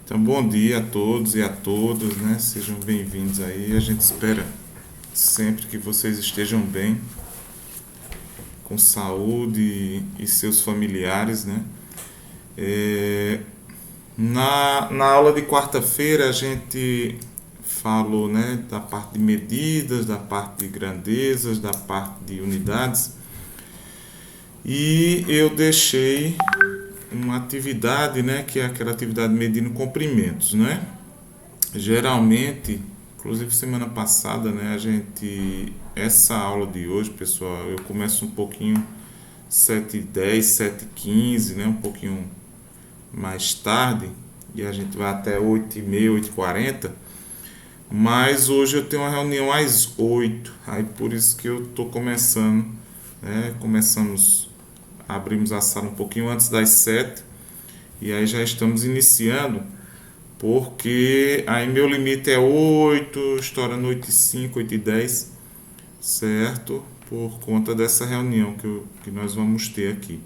Então, bom dia a todos e a todas, né? Sejam bem-vindos aí. A gente espera sempre que vocês estejam bem, com saúde e seus familiares, né? É, na aula de quarta-feira a gente falou, né, da parte de medidas, da parte de grandezas, da parte de unidades e eu deixei uma atividade, né, que é aquela atividade medindo comprimentos, né? Geralmente, inclusive semana passada, né, essa aula de hoje, pessoal, eu começo um pouquinho 7h10, 7h15, né, um pouquinho mais tarde, e a gente vai até 8h30, 8h40, mas hoje eu tenho uma reunião às 8h, aí por isso que eu estou começando, né, abrimos a sala um pouquinho antes das 7h, e aí já estamos iniciando, porque aí meu limite é 8, estourando 8h05, 8h10, certo? Por conta dessa reunião que nós vamos ter aqui.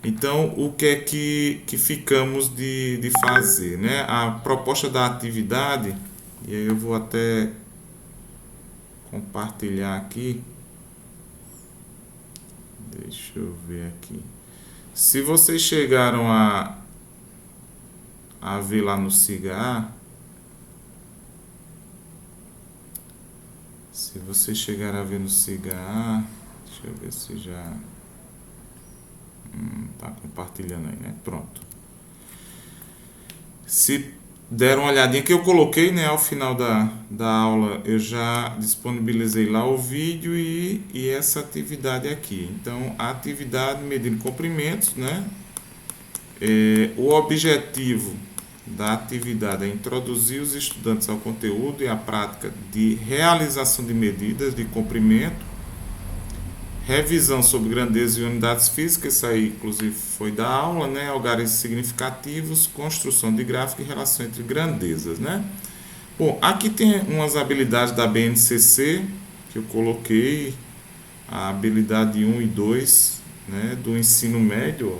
Então, o que é que ficamos de fazer, né? A proposta da atividade, e aí eu vou até compartilhar aqui, deixa eu ver aqui. Se vocês chegaram a ver lá no SIGA, se vocês chegaram a ver no SIGA, deixa eu ver se já tá compartilhando aí, né? Pronto. Se deram uma olhadinha que eu coloquei, né, ao final da aula, eu já disponibilizei lá o vídeo e essa atividade aqui. Então, a atividade medindo comprimentos, né? O objetivo da atividade é introduzir os estudantes ao conteúdo e à prática de realização de medidas de comprimento, revisão sobre grandezas e unidades físicas, isso aí inclusive foi da aula, né? Algarismos significativos, construção de gráfico e relação entre grandezas, né? Bom, aqui tem umas habilidades da BNCC que eu coloquei, a habilidade 1 e 2, né, do ensino médio,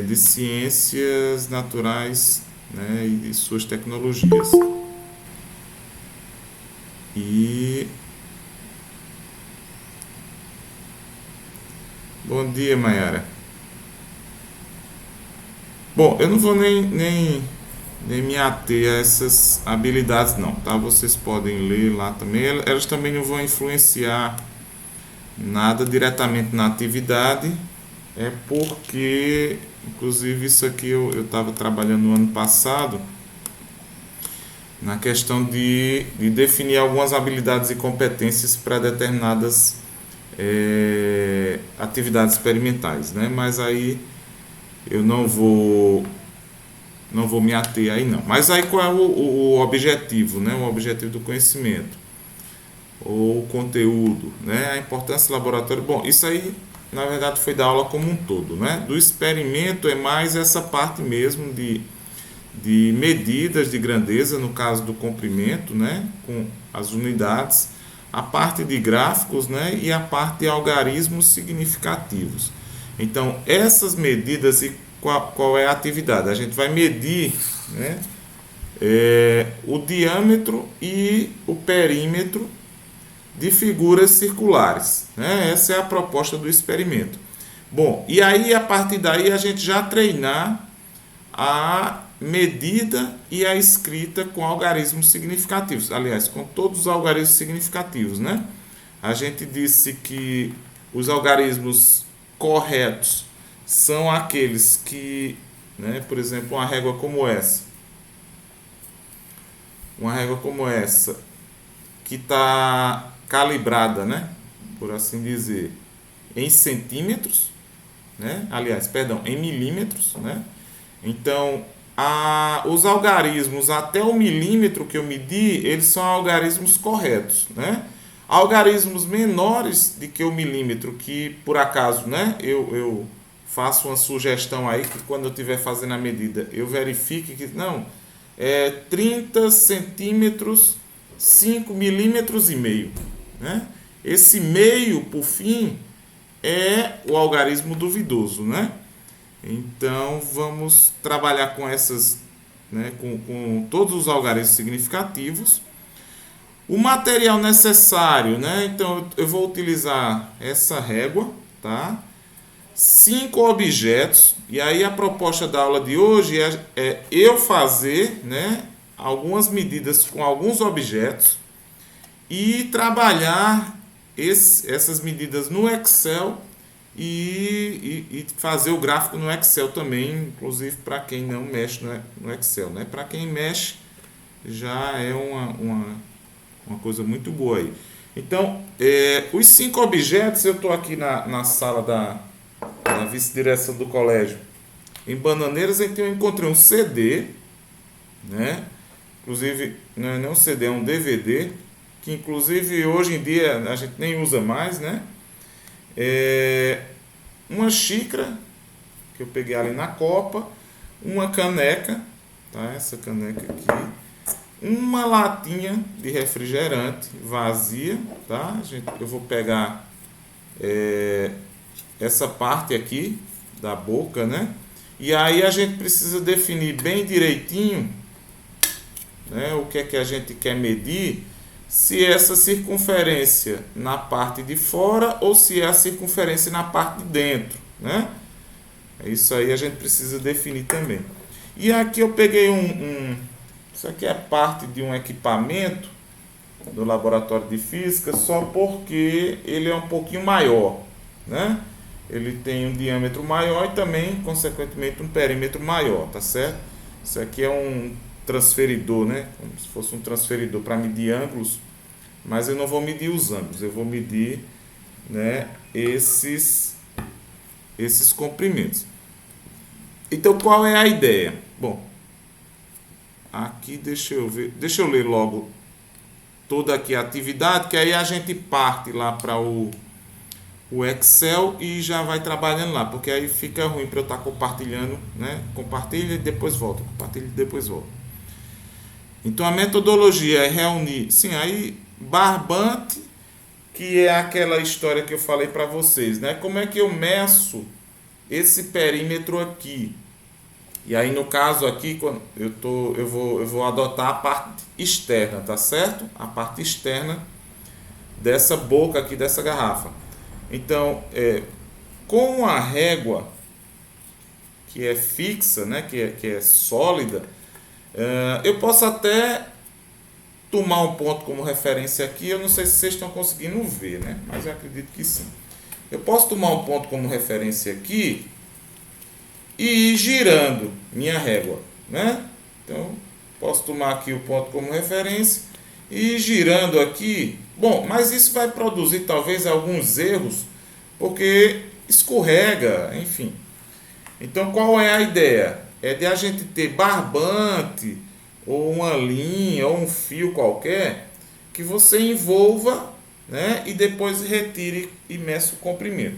de ciências naturais, né, e de suas tecnologias. E bom dia, Mayara. Bom, eu não vou nem me ater a essas habilidades não, tá? Vocês podem ler lá também. Elas também não vão influenciar nada diretamente na atividade, é porque, inclusive, isso aqui eu estava trabalhando no ano passado, na questão de definir algumas habilidades e competências para determinadas atividades experimentais, né? Mas aí eu não vou me ater aí não. Mas aí qual é o objetivo, né? O objetivo do conhecimento ou o conteúdo, né? A importância do laboratório. Bom, isso aí na verdade foi da aula como um todo, né? Do experimento é mais essa parte mesmo de medidas de grandeza, no caso do comprimento, né? Com as unidades, a parte de gráficos, né? E a parte de algarismos significativos. Então, essas medidas e qual é a atividade? A gente vai medir, né, o diâmetro e o perímetro de figuras circulares, né? Essa é a proposta do experimento. Bom, e aí a partir daí a gente já treinar a medida e a escrita com algarismos significativos. Aliás, com todos os algarismos significativos, né? A gente disse que os algarismos corretos são aqueles que, né, por exemplo, uma régua como essa, que está calibrada, né, por assim dizer, em centímetros, né, aliás, perdão, em milímetros, né. Então, os algarismos até o milímetro que eu medi, eles são algarismos corretos, né. Algarismos menores do que o milímetro, que por acaso, né, eu faço uma sugestão aí que quando eu estiver fazendo a medida eu verifique que não, 30 centímetros, 5 milímetros e meio, né? Esse meio, por fim, é o algarismo duvidoso, né? Então vamos trabalhar com essas né, com todos os algarismos significativos. O material necessário, né? Então eu vou utilizar essa régua, tá? 5 objetos, e aí a proposta da aula de hoje é eu fazer, né, algumas medidas com alguns objetos e trabalhar essas medidas no Excel e fazer o gráfico no Excel também, inclusive para quem não mexe no Excel, né? Para quem mexe já é uma coisa muito boa aí. Então, os 5 objetos, eu estou aqui na sala da vice-direção do colégio em Bananeiras, então eu encontrei um CD, né? Inclusive, não é nem um CD, é um DVD, que inclusive hoje em dia a gente nem usa mais, né? Uma xícara, que eu peguei ali na copa, uma caneca, tá? Essa caneca aqui, uma latinha de refrigerante vazia, tá? Eu vou pegar essa parte aqui da boca, né? E aí a gente precisa definir bem direitinho, né, o que é que a gente quer medir, se é essa circunferência na parte de fora ou se é a circunferência na parte de dentro, né? Isso aí a gente precisa definir também. E aqui eu peguei isso aqui é parte de um equipamento do laboratório de física, só porque ele é um pouquinho maior, né? Ele tem um diâmetro maior e também, consequentemente, um perímetro maior, tá certo? Isso aqui é um transferidor, né? Como se fosse um transferidor para medir ângulos, mas eu não vou medir os ângulos, eu vou medir, né, esses comprimentos. Então, qual é a ideia? Bom, aqui deixa eu ler logo toda aqui a atividade, que aí a gente parte lá para o Excel e já vai trabalhando lá, porque aí fica ruim para eu estar compartilhando, né? Compartilha e depois volta, compartilha e depois volta. Então a metodologia é reunir, sim, aí barbante, que é aquela história que eu falei para vocês, né? Como é que eu meço esse perímetro aqui? E aí no caso aqui, quando eu vou adotar a parte externa, tá certo? A parte externa dessa boca aqui dessa garrafa. Então, com a régua que é fixa, né, que é sólida, eu posso até tomar um ponto como referência aqui. Eu não sei se vocês estão conseguindo ver, né, mas eu acredito que sim. Eu posso tomar um ponto como referência aqui e ir girando minha régua, né? Então, posso tomar aqui o ponto como referência e ir girando aqui. Bom, mas isso vai produzir talvez alguns erros, porque escorrega, enfim. Então, qual é a ideia? É de a gente ter barbante, ou uma linha, ou um fio qualquer, que você envolva, né, e depois retire e meça o comprimento.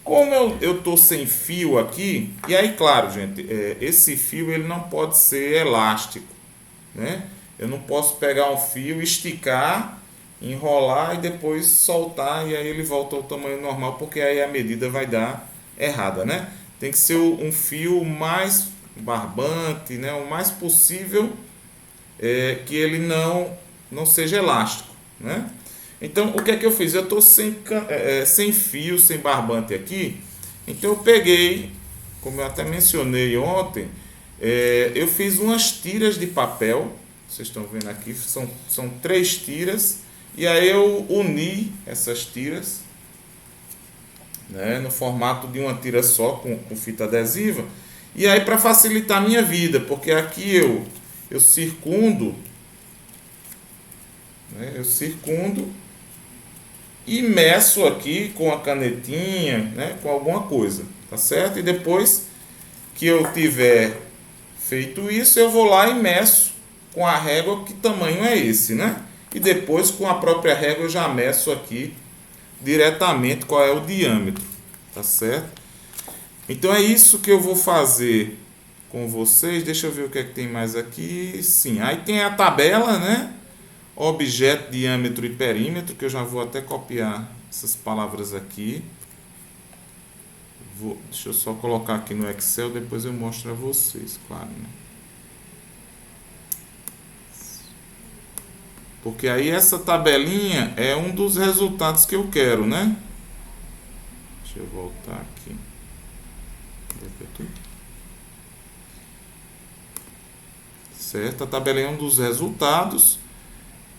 Como eu estou sem fio aqui, e aí, claro, gente, esse fio ele não pode ser elástico, né? Eu não posso pegar um fio, esticar, enrolar e depois soltar, e aí ele volta ao tamanho normal, porque aí a medida vai dar errada, né? Tem que ser um fio mais barbante, né? O mais possível que ele não seja elástico, né? Então, o que é que eu fiz? Eu estou sem fio, sem barbante aqui. Então, eu peguei, como eu até mencionei ontem, eu fiz umas tiras de papel. Vocês estão vendo aqui, são 3 tiras. E aí eu uni essas tiras, né, no formato de uma tira só, com fita adesiva. E aí, para facilitar a minha vida, porque aqui eu circundo, né, e meço aqui com a canetinha, né, com alguma coisa, tá certo? E depois que eu tiver feito isso, eu vou lá e meço com a régua que tamanho é esse, né? E depois com a própria régua eu já meço aqui diretamente qual é o diâmetro, tá certo? Então é isso que eu vou fazer com vocês. Deixa eu ver o que é que tem mais aqui. Sim, aí tem a tabela, né? Objeto, diâmetro e perímetro, que eu já vou até copiar essas palavras aqui. Deixa eu só colocar aqui no Excel, depois eu mostro a vocês, claro, né? Porque aí essa tabelinha é um dos resultados que eu quero, né? Deixa eu voltar aqui. Certo? A tabelinha é um dos resultados.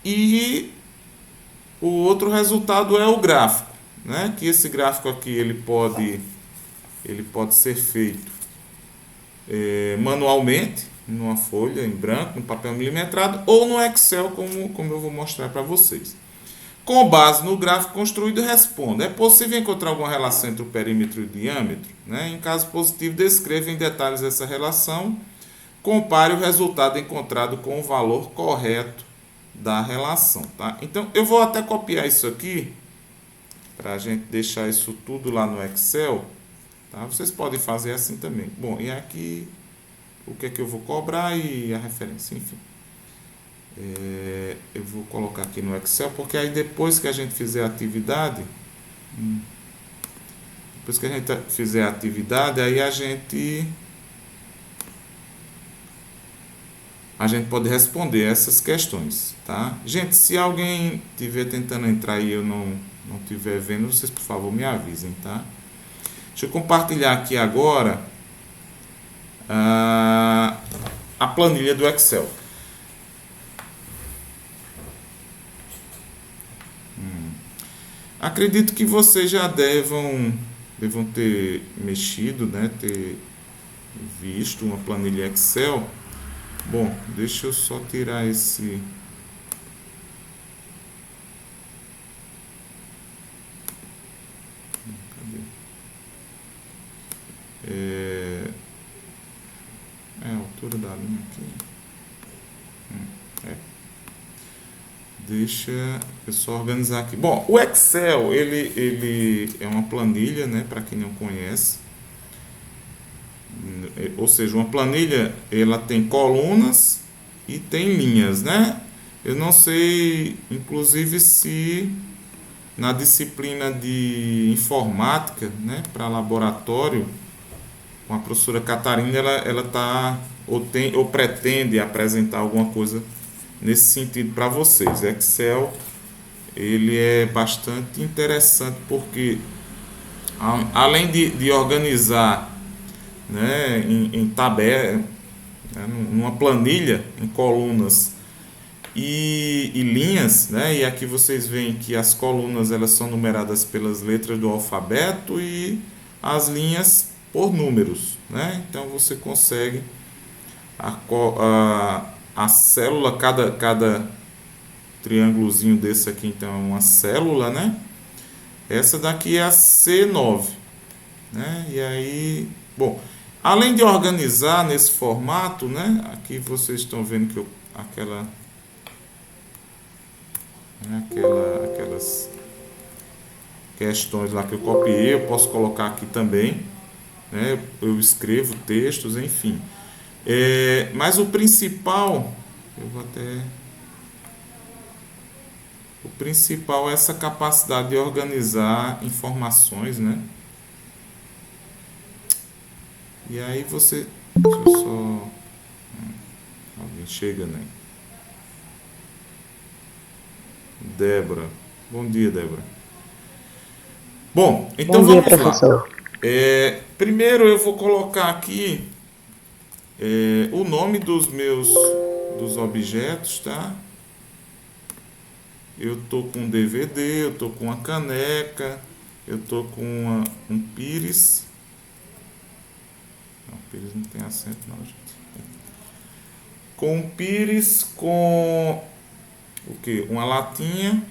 E o outro resultado é o gráfico, né? Que esse gráfico aqui ele pode ser feito manualmente, numa folha em branco, no papel milimetrado, ou no Excel, como eu vou mostrar para vocês. Com base no gráfico construído, responda: é possível encontrar alguma relação entre o perímetro e o diâmetro? Né? Em caso positivo, descreva em detalhes essa relação. Compare o resultado encontrado com o valor correto da relação. Tá? Então, eu vou até copiar isso aqui, para a gente deixar isso tudo lá no Excel. Tá? Vocês podem fazer assim também. Bom, e aqui o que é que eu vou cobrar e a referência, enfim. Eu vou colocar aqui no Excel, porque aí depois que a gente fizer a atividade, aí a gente pode responder essas questões, tá? Gente, se alguém estiver tentando entrar e eu não estiver vendo, vocês por favor me avisem, tá? Deixa eu compartilhar aqui agora a planilha do Excel. Acredito que vocês já devam ter mexido, né? Ter visto uma planilha Excel. Bom, deixa eu só tirar esse... a altura da linha aqui. Deixa eu só organizar aqui. Bom, o Excel, ele é uma planilha, né, para quem não conhece. Ou seja, uma planilha, ela tem colunas e tem linhas, né? Eu não sei, inclusive, se na disciplina de informática, né, para laboratório, com a professora Catarina, ela tá ou pretende apresentar alguma coisa nesse sentido para vocês. Excel, ele é bastante interessante porque além de organizar, né, em tabela, né, numa planilha, em colunas e linhas, né, e aqui vocês veem que as colunas elas são numeradas pelas letras do alfabeto e as linhas por números, né? Então você consegue a célula, cada triângulozinho desse aqui, então é uma célula, né? Essa daqui é a C9, né? E aí, bom, além de organizar nesse formato, né? Aqui vocês estão vendo que aquelas questões lá que eu copiei, eu posso colocar aqui também, né? Eu escrevo textos, enfim. Mas o principal, o principal é essa capacidade de organizar informações, né? E aí você, deixa eu só, alguém chega, né? Débora, bom dia, Débora. Bom, então Bom dia, vamos lá. professor. Primeiro eu vou colocar aqui o nome dos objetos, tá? Eu tô com um DVD, eu tô com uma caneca, eu tô com um pires. Não, pires não tem acento não, gente. Com um pires, com o que? Uma latinha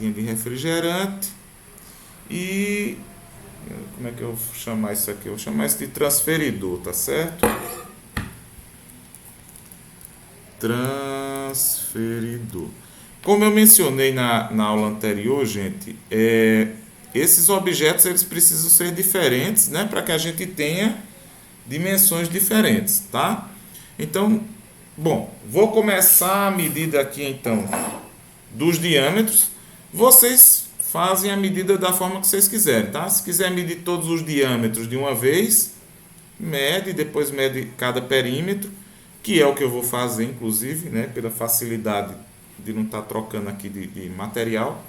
de refrigerante e como é que eu vou chamar isso aqui? Eu vou chamar isso de transferidor, tá certo? Transferidor. Como eu mencionei na aula anterior, gente, esses objetos eles precisam ser diferentes, né, para que a gente tenha dimensões diferentes, tá? Então, bom, vou começar a medida aqui então dos diâmetros. Vocês fazem a medida da forma que vocês quiserem, tá? Se quiser medir todos os diâmetros de uma vez, mede, depois mede cada perímetro. que é o que eu vou fazer, inclusive, né, pela facilidade de não estar trocando aqui de material.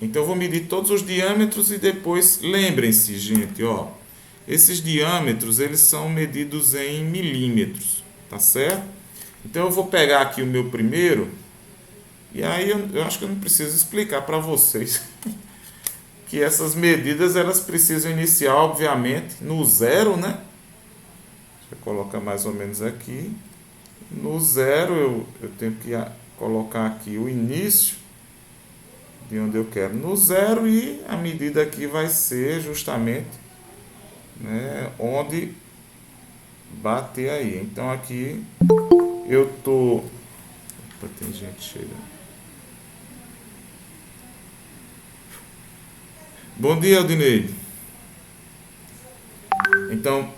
Então eu vou medir todos os diâmetros e depois, lembrem-se, gente, ó, esses diâmetros eles são medidos em milímetros, tá certo? Então eu vou pegar aqui o meu primeiro, e aí eu acho que eu não preciso explicar para vocês que essas medidas elas precisam iniciar, obviamente, no zero, né? Deixa eu colocar mais ou menos aqui. No zero eu tenho que colocar aqui o início de onde eu quero no zero, e a medida aqui vai ser justamente, né, onde bater aí. Então aqui eu tô... Opa, tem gente chegando. Bom dia, Aldinei. Então,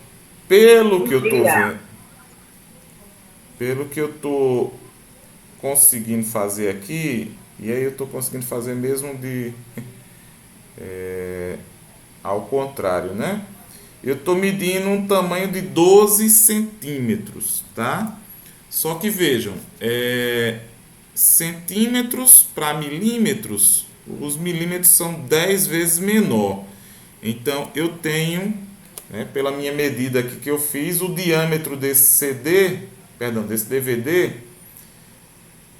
pelo que eu tô vendo, pelo que eu tô conseguindo fazer aqui, e aí eu tô conseguindo fazer mesmo de ao contrário, né? Eu tô medindo um tamanho de 12 centímetros, tá? Só que vejam, centímetros para milímetros, os milímetros são 10 vezes menor. Então eu tenho, né, pela minha medida aqui que eu fiz, o diâmetro desse CD, perdão, desse DVD,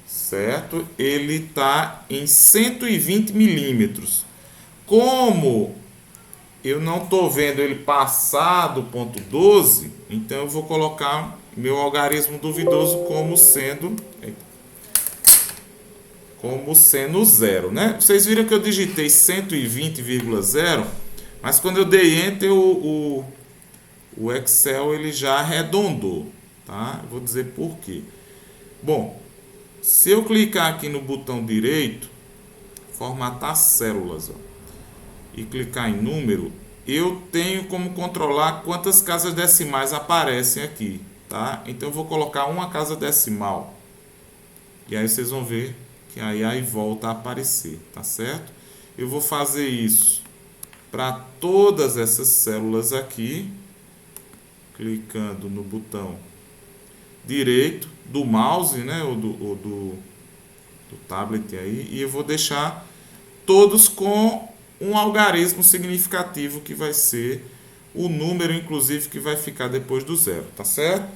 certo? Ele está em 120 milímetros. Como eu não estou vendo ele passar do ponto 12, então eu vou colocar meu algarismo duvidoso como sendo zero, né? Vocês viram que eu digitei 120,0, mas quando eu dei Enter, o Excel ele já arredondou, tá? Eu vou dizer por quê. Bom, se eu clicar aqui no botão direito, formatar células, ó, e clicar em número, eu tenho como controlar quantas casas decimais aparecem aqui, tá? Então eu vou colocar uma casa decimal, e aí vocês vão ver que aí volta a aparecer, tá certo? Eu vou fazer isso para todas essas células aqui, clicando no botão direito do mouse, né, ou do tablet aí, e eu vou deixar todos com um algarismo significativo, que vai ser o número, inclusive, que vai ficar depois do zero, tá certo?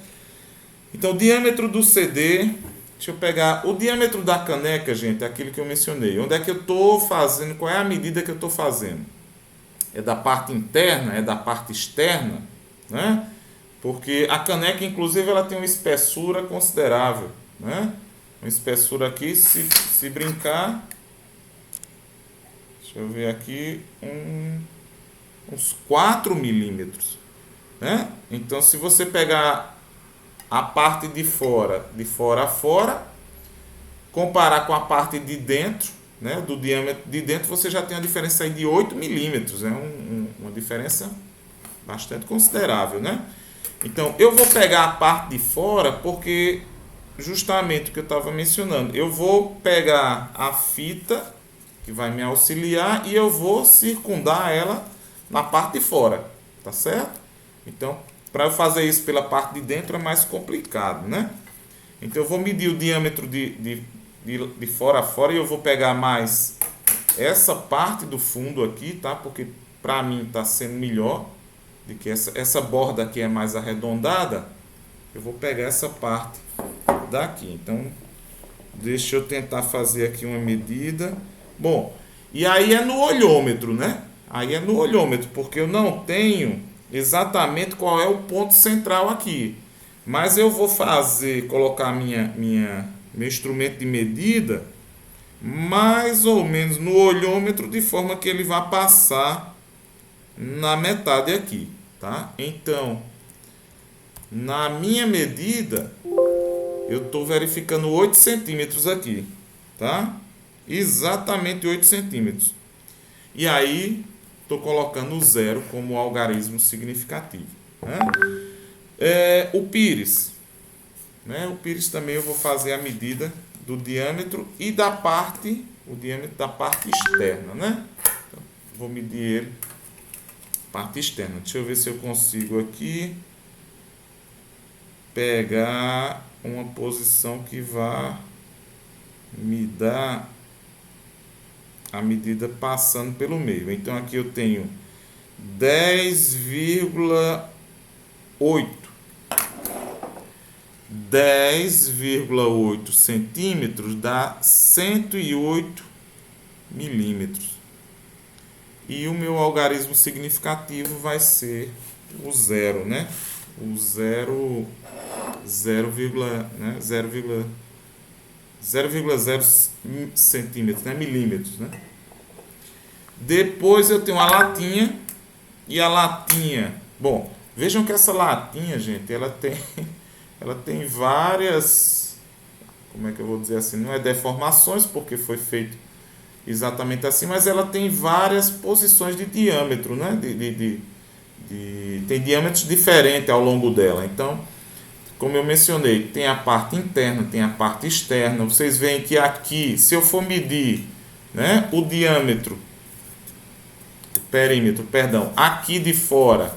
Então, o diâmetro do CD, deixa eu pegar o diâmetro da caneca, gente, é aquilo que eu mencionei. Onde é que eu estou fazendo, qual é a medida que eu estou fazendo? É da parte interna, é da parte externa, né? Porque a caneca, inclusive, ela tem uma espessura considerável, né? Uma espessura aqui, se brincar, deixa eu ver aqui, uns 4 milímetros, né? Então, se você pegar a parte de fora a fora, comparar com a parte de dentro, né, do diâmetro de dentro, você já tem uma diferença aí de 8 milímetros, né? Uma diferença bastante considerável, né? Então, eu vou pegar a parte de fora porque, justamente o que eu estava mencionando, eu vou pegar a fita que vai me auxiliar e eu vou circundar ela na parte de fora, tá certo? Então, para eu fazer isso pela parte de dentro é mais complicado, né? Então, eu vou medir o diâmetro de fora a fora, e eu vou pegar mais essa parte do fundo aqui, tá? Porque para mim está sendo melhor de que essa borda aqui é mais arredondada. Eu vou pegar essa parte daqui. Então, deixa eu tentar fazer aqui uma medida. Bom, e aí é no olhômetro, né? Aí é no olhômetro, porque eu não tenho exatamente qual é o ponto central aqui. Mas eu vou colocar meu instrumento de medida mais ou menos no olhômetro, de forma que ele vai passar na metade aqui, tá? Então, na minha medida, eu estou verificando 8 centímetros aqui, tá? Exatamente 8 centímetros. E aí, estou colocando o zero como algarismo significativo, né? O pires, né? O pires também eu vou fazer a medida do diâmetro e o diâmetro da parte externa, né? Então, vou medir ele, parte externa. Deixa eu ver se eu consigo aqui. pegar uma posição que vá me dar a medida passando pelo meio. Então aqui eu tenho 10,8 10,8 centímetros dá 108 milímetros. E o meu algarismo significativo vai ser o zero, né? O zero, 0,0 centímetros, né? Milímetros, né? Depois eu tenho a latinha. E a latinha, bom, vejam que essa latinha, gente, ela tem várias, como é que eu vou dizer assim, não é deformações, porque foi feito exatamente assim, mas ela tem várias posições de diâmetro, né? Tem diâmetros diferentes ao longo dela. Então, como eu mencionei, tem a parte interna, tem a parte externa. Vocês veem que aqui, se eu for medir, né, o diâmetro, perímetro, perdão, aqui de fora,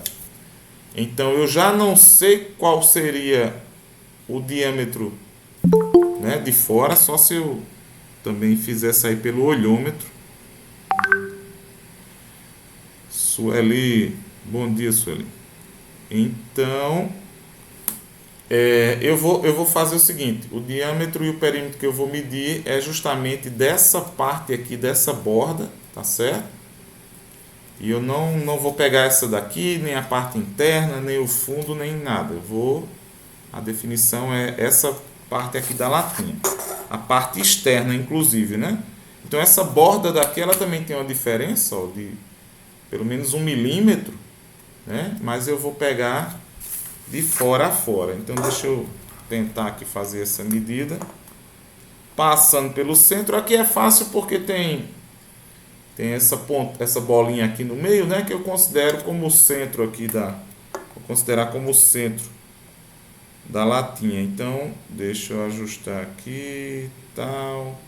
então eu já não sei qual seria o diâmetro, né, de fora, só se eu também fizesse aí pelo olhômetro. Sueli, bom dia, Sueli. Então, eu vou fazer o seguinte: o diâmetro e o perímetro que eu vou medir é justamente dessa parte aqui, dessa borda, tá certo? E eu não vou pegar essa daqui, nem a parte interna, nem o fundo, nem nada. A definição é essa parte aqui da latinha. A parte externa, inclusive, né? Então essa borda daqui, ela também tem uma diferença, ó, de pelo menos 1 milímetro, né? Mas eu vou pegar de fora a fora. Então deixa eu tentar aqui fazer essa medida. Passando pelo centro, aqui é fácil porque tem essa ponta, essa bolinha aqui no meio, né, que eu considero como o centro aqui vou considerar como o centro da latinha. Então, deixa eu ajustar aqui, tal,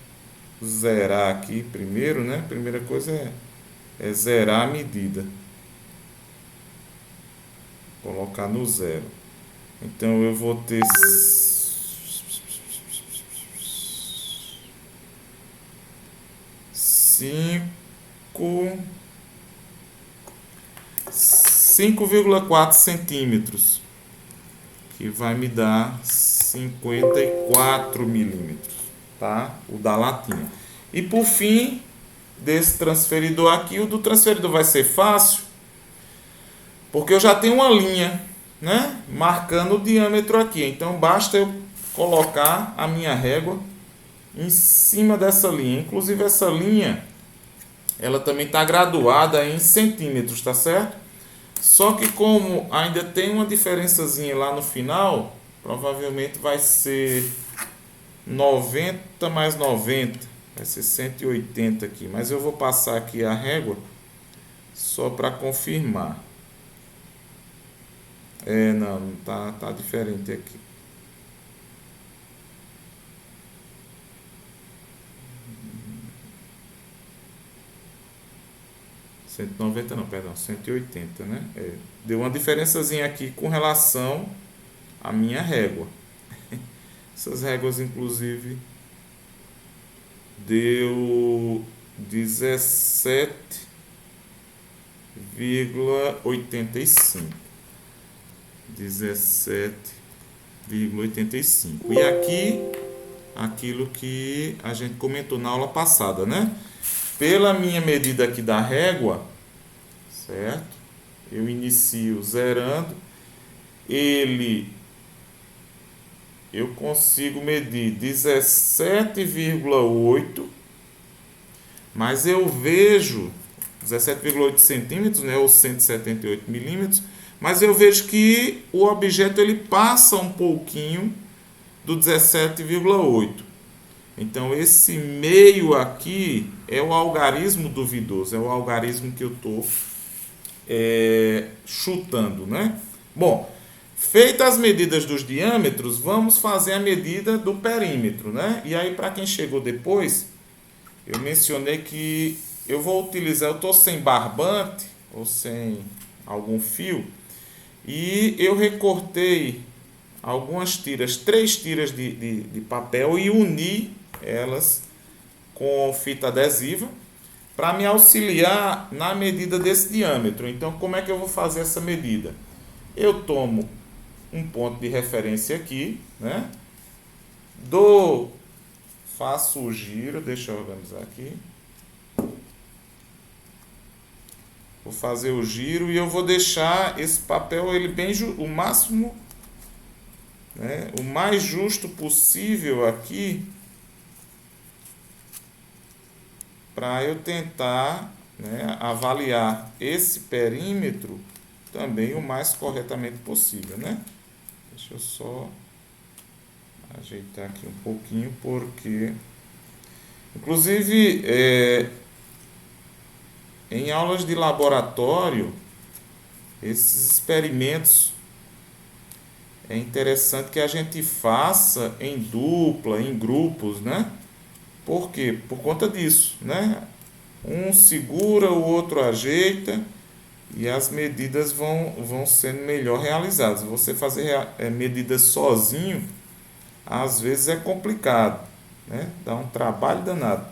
zerar aqui primeiro, né? Primeira coisa é zerar a medida. Colocar no zero. Então eu vou ter 5,4 centímetros, que vai me dar 54 milímetros, tá? O da latinha. E por fim, desse transferidor aqui, o do transferidor vai ser fácil, porque eu já tenho uma linha, né, marcando o diâmetro aqui. Então basta eu colocar a minha régua em cima dessa linha. Inclusive essa linha, ela também está graduada em centímetros, tá certo? Só que como ainda tem uma diferençazinha lá no final, provavelmente vai ser 90 mais 90, vai ser 180 aqui. Mas eu vou passar aqui a régua só para confirmar. Não, tá diferente aqui. R$ 190 não, perdão, 180, né? Deu uma diferençazinha aqui com relação à minha régua. Essas réguas, inclusive, deu 17,85. 17,85. E aqui, aquilo que a gente comentou na aula passada, né? Pela minha medida aqui da régua, certo? Eu inicio zerando. Eu consigo medir 17,8, mas eu vejo 17,8 centímetros, né, ou 178 milímetros, mas eu vejo que o objeto ele passa um pouquinho do 17,8. Então esse meio aqui é o algarismo duvidoso, é o algarismo que eu estou chutando, né? Bom, feitas as medidas dos diâmetros, vamos fazer a medida do perímetro, né? E aí, para quem chegou depois, eu mencionei que eu vou utilizar, eu estou sem barbante ou sem algum fio, e eu recortei algumas tiras, 3 tiras de papel e unir elas com fita adesiva para me auxiliar na medida desse diâmetro. Então, como é que eu vou fazer essa medida? Eu tomo um ponto de referência aqui, né? Faço o giro, deixa eu organizar aqui. Vou fazer o giro e eu vou deixar esse papel ele bem o máximo, né, o mais justo possível aqui, para eu tentar, né, avaliar esse perímetro também o mais corretamente possível, né? Deixa eu só ajeitar aqui um pouquinho, porque inclusive em aulas de laboratório, esses experimentos é interessante que a gente faça em dupla, em grupos, né? Por quê? Por conta disso, né? Um segura, o outro ajeita e as medidas vão sendo melhor realizadas. Você fazer medidas sozinho, às vezes é complicado, né? Dá um trabalho danado,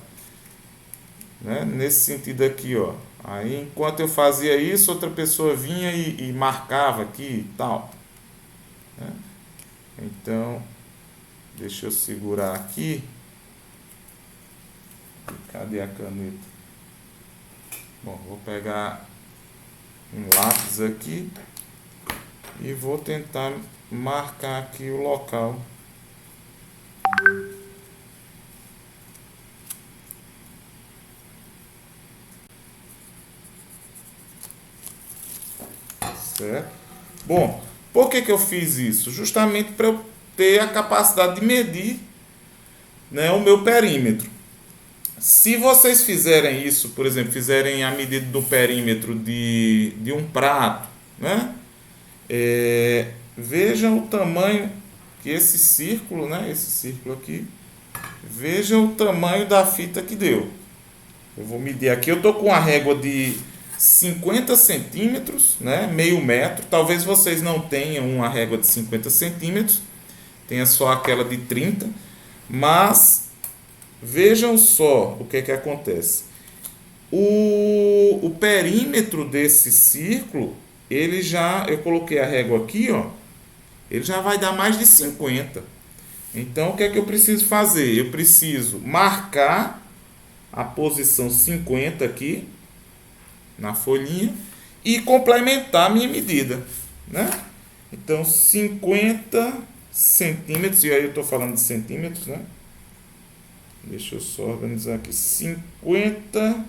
né? Nesse sentido aqui, ó. Aí, enquanto eu fazia isso, outra pessoa vinha e marcava aqui e tal, né? Então, deixa eu segurar aqui. Cadê a caneta? Bom, vou pegar um lápis aqui e vou tentar marcar aqui o local. Certo? Bom, por que eu fiz isso? Justamente para eu ter a capacidade de medir, né, o meu perímetro. Se vocês fizerem isso, por exemplo, fizerem a medida do perímetro de um prato, né? Veja o tamanho que esse círculo, né? Esse círculo aqui, veja o tamanho da fita que deu. Eu vou medir aqui, eu estou com a régua de 50 centímetros, né? Meio metro. Talvez vocês não tenham uma régua de 50 centímetros, tenha só aquela de 30, mas vejam só o que acontece. O perímetro desse círculo, eu coloquei a régua aqui, ó, ele já vai dar mais de 50. Então, o que é que eu preciso fazer? Eu preciso marcar a posição 50 aqui na folhinha e complementar a minha medida, né? Então, 50 centímetros, e aí eu estou falando de centímetros, né? Deixa eu só organizar aqui. 50.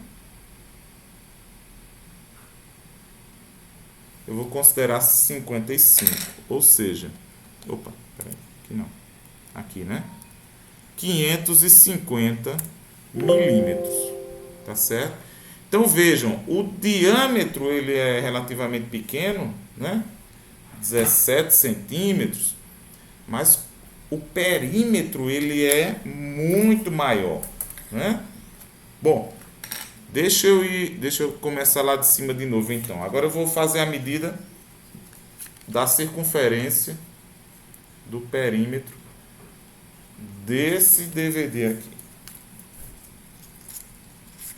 Eu vou considerar 55. Ou seja, opa, peraí, aqui não. Aqui, né? 550 milímetros. Tá certo? Então vejam, o diâmetro ele é relativamente pequeno, né? 17 centímetros, mas o perímetro ele é muito maior, né? Bom, deixa eu começar lá de cima de novo então. Agora eu vou fazer a medida da circunferência do perímetro desse DVD aqui.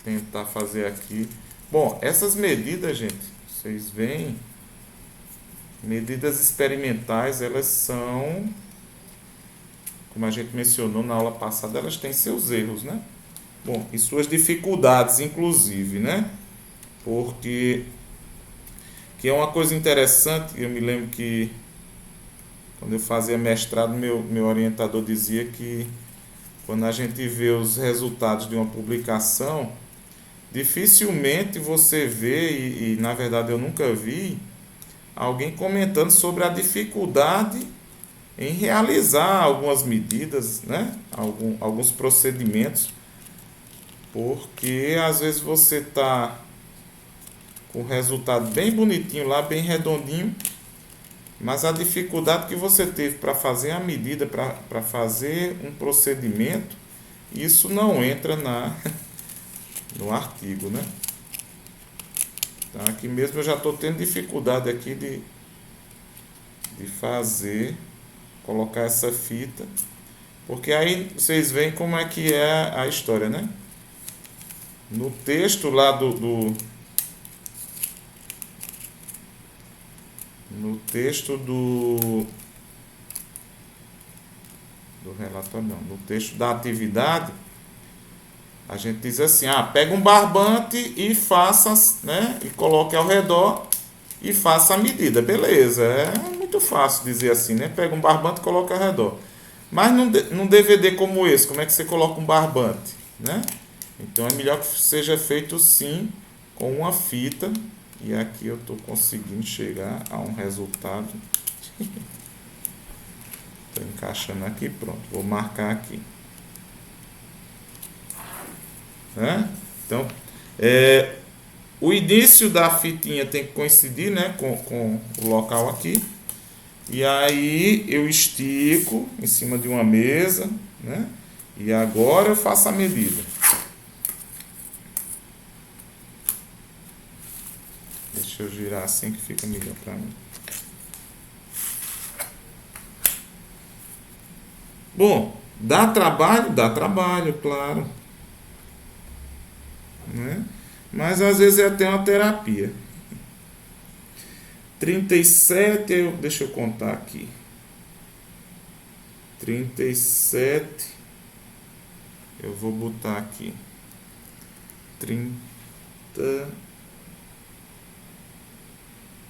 Tentar fazer aqui. Bom, essas medidas, gente, vocês veem, medidas experimentais, elas são, como a gente mencionou na aula passada, elas têm seus erros, né? Bom, e suas dificuldades, inclusive, né? Porque que é uma coisa interessante, eu me lembro que quando eu fazia mestrado, meu orientador dizia que quando a gente vê os resultados de uma publicação, dificilmente você vê, e na verdade eu nunca vi, alguém comentando sobre a dificuldade em realizar algumas medidas, né? Alguns procedimentos, porque às vezes você está com o resultado bem bonitinho lá, bem redondinho, mas a dificuldade que você teve para fazer a medida, para fazer um procedimento, isso não entra no artigo, né? Então aqui mesmo eu já estou tendo dificuldade aqui de fazer colocar essa fita, porque aí vocês veem como é que é a história, né? No texto lá no texto do relatório, não, no texto da atividade, a gente diz assim, pega um barbante e faça, né, e coloque ao redor e faça a medida. Beleza, é muito fácil dizer assim, né? Pega um barbante e coloca ao redor. Mas num DVD como esse, como é que você coloca um barbante, né? Então é melhor que seja feito sim com uma fita. E aqui eu estou conseguindo chegar a um resultado. Estou encaixando aqui, pronto. Vou marcar aqui. Né? Então, o início da fitinha tem que coincidir, né, com o local aqui. E aí eu estico em cima de uma mesa, né? E agora eu faço a medida. Deixa eu girar assim que fica melhor para mim. Bom, dá trabalho? Dá trabalho, claro. Né? Mas às vezes é até uma terapia. 37, deixa eu contar aqui. 37, eu vou botar aqui. 30,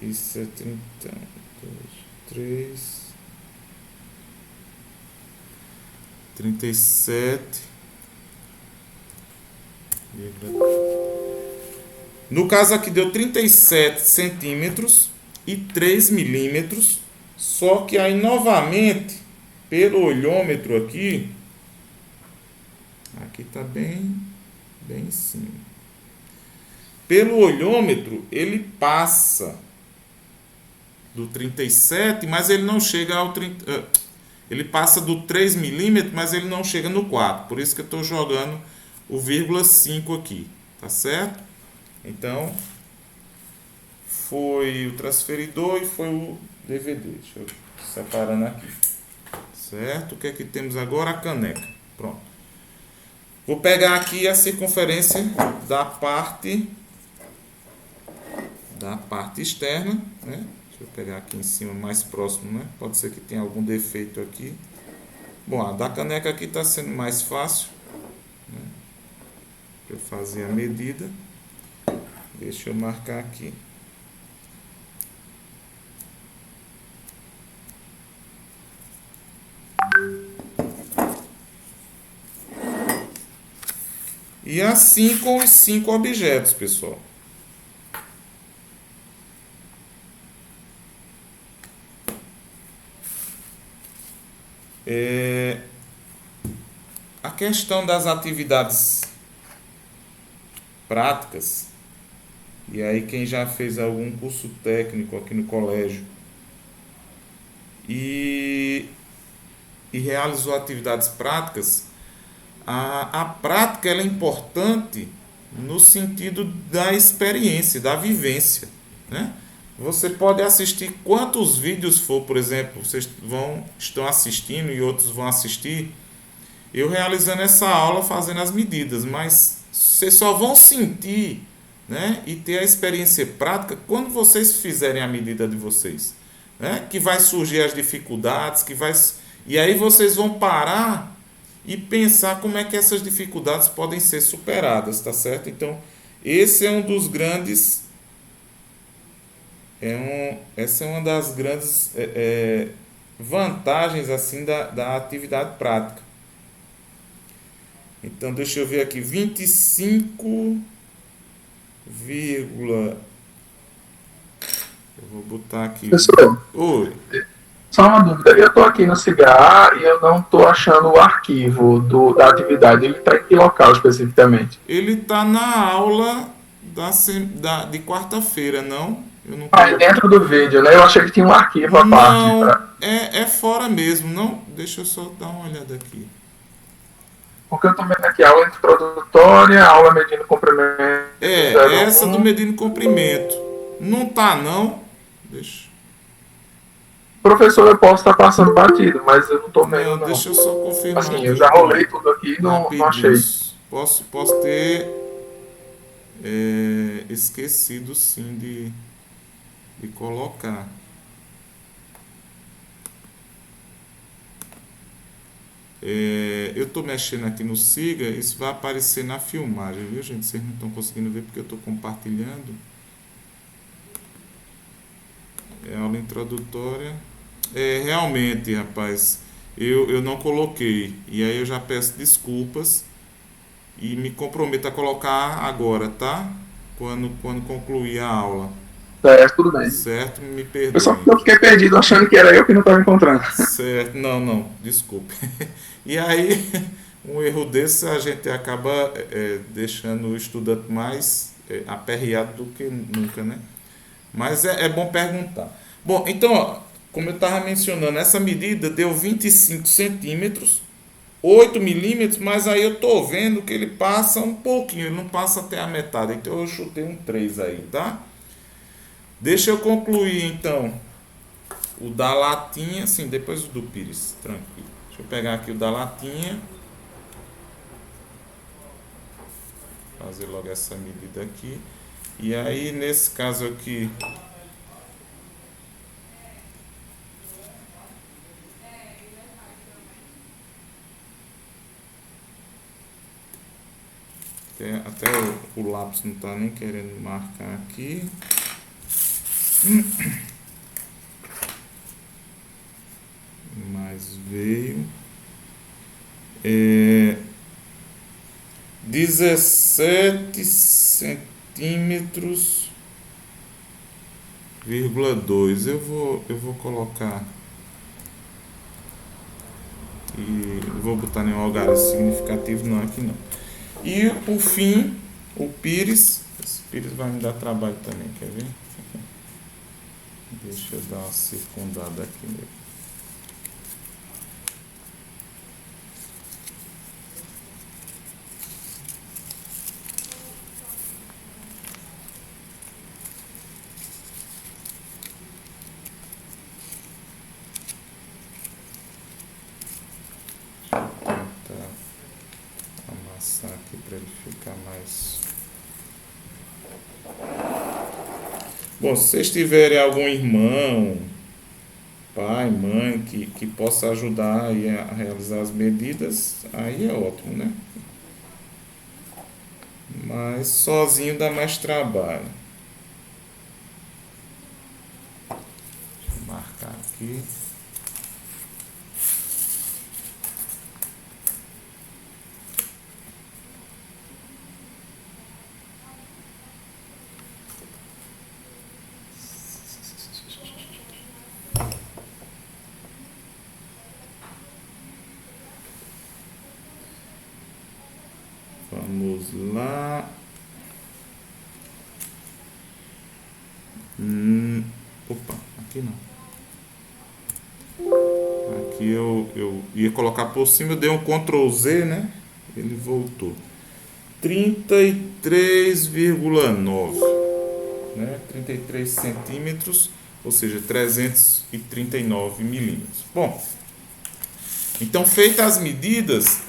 isso é 30, 2, 3, 37. No caso aqui deu 37 centímetros e 3 milímetros. Só que aí novamente, pelo olhômetro aqui está bem em cima. Pelo olhômetro ele passa do 37, mas ele não chega ao 30. Ele passa do 3 milímetros, mas ele não chega no 4. Por isso que eu estou jogando o 0,5 aqui, tá certo? Então, foi o transferidor e foi o DVD. Deixa eu separando aqui. Certo? O que é que temos agora? A caneca. Pronto. Vou pegar aqui a circunferência da parte externa, né? Deixa eu pegar aqui em cima, mais próximo, né? Pode ser que tenha algum defeito aqui. Bom, a da caneca aqui está sendo mais fácil, né? Eu fazer a medida. Deixa eu marcar aqui. E assim com os 5 objetos, pessoal. A questão das atividades práticas, e aí quem já fez algum curso técnico aqui no colégio e realizou atividades práticas, a prática ela é importante no sentido da experiência, da vivência, né? Você pode assistir quantos vídeos for, por exemplo, vocês estão assistindo e outros vão assistir, eu realizando essa aula fazendo as medidas, mas vocês só vão sentir, né, e ter a experiência prática quando vocês fizerem a medida de vocês, né? Que vai surgir as dificuldades, e aí vocês vão parar e pensar como é que essas dificuldades podem ser superadas, tá certo? Então, esse é um dos grandes essa é uma das grandes vantagens assim da atividade prática. Então, deixa eu ver aqui, 25, eu vou botar aqui. Professor, Oi. só uma dúvida. Eu estou aqui no Cigar e eu não estou achando o arquivo da atividade. Ele está em que local especificamente? Ele está na aula de quarta-feira, não? Eu não É dentro do vídeo, né? Eu achei que tinha um arquivo à parte. Não, é fora mesmo, não? Deixa eu só dar uma olhada aqui. Porque eu estou vendo aqui aula introdutória, aula medindo comprimento. Essa 01. do medindo comprimento. Não tá, não? Deixa. Professor, eu posso estar passando batido, mas eu não tô vendo, Não, não. deixa eu só confirmar Assim, aqui eu já então, rolei tudo aqui e não rapidinho. achei. Posso ter esquecido sim de colocar. Eu estou mexendo aqui no Siga, isso vai aparecer na filmagem, viu, gente? Vocês não estão conseguindo ver porque eu estou compartilhando. É aula introdutória. Realmente, rapaz, eu não coloquei. E aí eu já peço desculpas e me comprometo a colocar agora, tá? Quando concluir a aula. Certo, tudo bem. Certo? Me Eu só perdoem. eu fiquei perdido achando que era eu que não estava encontrando. Certo, não, desculpe. E aí, um erro desse a gente acaba deixando o estudante mais aperreado do que nunca, né? Mas é bom perguntar. Bom, então, ó, como eu estava mencionando, essa medida deu 25 centímetros, 8 milímetros, mas aí eu estou vendo que ele passa um pouquinho, ele não passa até a metade. Então eu chutei um 3 aí, tá? Deixa eu concluir então o da latinha, assim, depois o do pires, tranquilo. Deixa eu pegar aqui o da latinha, fazer logo essa medida aqui. E aí, nesse caso aqui, até o lápis não está nem querendo marcar aqui. Mas veio. 17 centímetros, vírgula 2. Eu vou colocar. E não vou botar nenhum algarismo significativo não aqui não. E por fim, o pires. Esse pires vai me dar trabalho também, quer ver? Deixa eu dar uma circundada aqui nele. Tentar amassar aqui para ele ficar mais. Bom, se vocês tiverem algum irmão, pai, mãe que possa ajudar aí a realizar as medidas, aí é ótimo, né? Mas sozinho dá mais trabalho. Deixa eu marcar aqui. Vamos lá. Opa, aqui não. Aqui eu ia colocar por cima, eu dei um Ctrl Z, né? Ele voltou. 33,9, né? 33 centímetros, ou seja, 339 milímetros. Bom, então feitas as medidas,